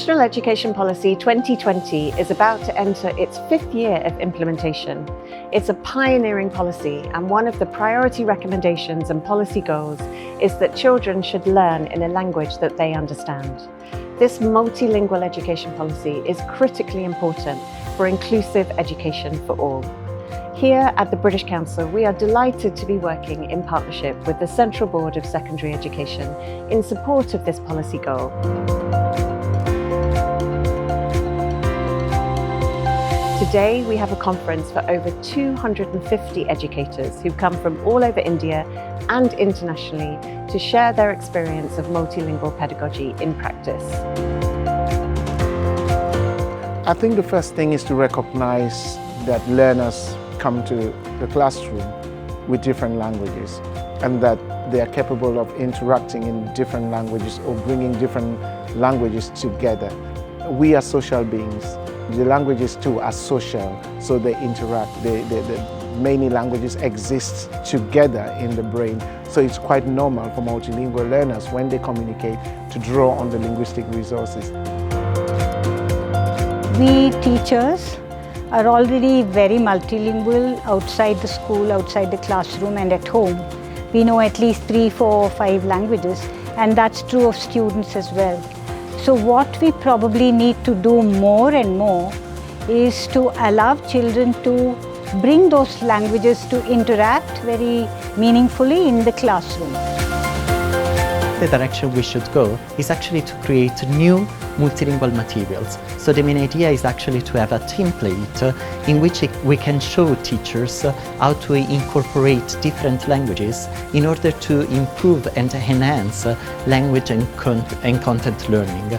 National Education Policy 2020 is about to enter its 5th year of implementation. It's a pioneering policy, and one of the priority recommendations and policy goals is that children should learn in a language that they understand. This multilingual education policy is critically important for inclusive education for all. Here at the British Council, we are delighted to be working in partnership with the Central Board of Secondary Education in support of this policy goal. Today, we have a conference for over 250 educators who've come from all over India and internationally to share their experience of multilingual pedagogy in practice. I think the first thing is to recognize that learners come to the classroom with different languages and that they are capable of interacting in different languages or bringing different languages together. We are social beings. The languages too are social, so they interact. Many languages exist together in the brain, so it's quite normal for multilingual learners when they communicate to draw on the linguistic resources. We teachers are already very multilingual outside the school, outside the classroom and at home. We know at least 3, 4, 5 languages, and that's true of students as well. So what we probably need to do more and more is to allow children to bring those languages to interact very meaningfully in the classroom. The direction we should go is actually to create new multilingual materials. So the main idea is actually to have a template in which we can show teachers how to incorporate different languages in order to improve and enhance language and content learning.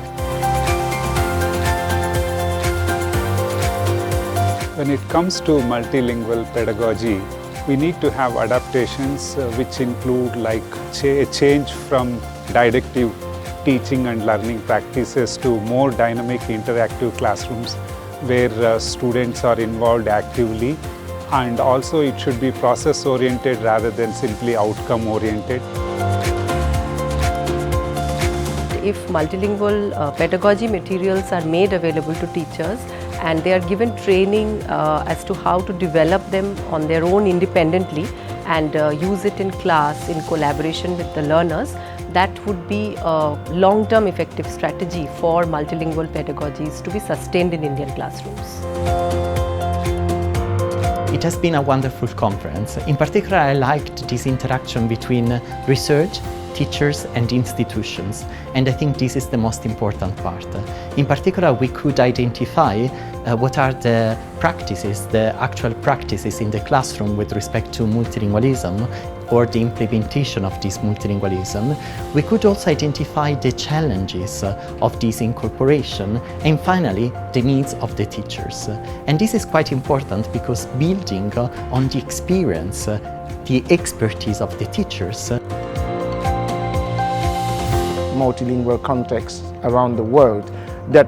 When it comes to multilingual pedagogy, we need to have adaptations which include like a change from didactic teaching and learning practices to more dynamic interactive classrooms where students are involved actively, and also it should be process oriented rather than simply outcome oriented. If multilingual pedagogy materials are made available to teachers and they are given training as to how to develop them on their own independently and use it in class in collaboration with the learners, that would be a long-term effective strategy for multilingual pedagogies to be sustained in Indian classrooms. It has been a wonderful conference. In particular, I liked this interaction between research, teachers and institutions, and I think this is the most important part. In particular, we could identify what are the practices, the actual practices in the classroom with respect to multilingualism or the implementation of this multilingualism. We could also identify the challenges of this incorporation and finally the needs of the teachers. And this is quite important because building on the experience, the expertise of the teachers. Multilingual context around the world that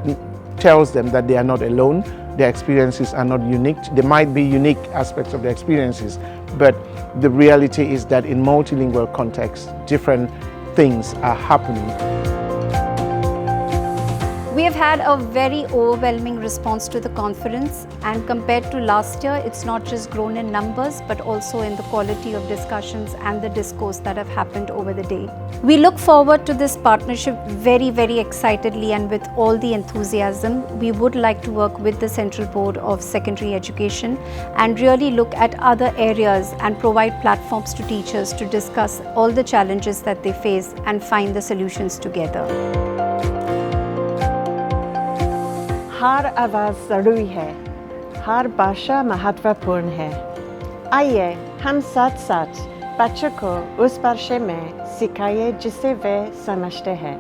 tells them that they are not alone, their experiences are not unique. There might be unique aspects of their experiences, but the reality is that in multilingual context, different things are happening. We have had a very overwhelming response to the conference, and compared to last year, it's not just grown in numbers but also in the quality of discussions and the discourse that have happened over the day. We look forward to this partnership very, very excitedly and with all the enthusiasm. We would like to work with the Central Board of Secondary Education and really look at other areas and provide platforms to teachers to discuss all the challenges that they face and find the solutions together. हर आवाज़ ज़रूरी है, हर भाषा महत्वपूर्ण है। आइए हम साथ साथ बच्चों को उस भाषा में सिखाइए जिसे वे समझते हैं।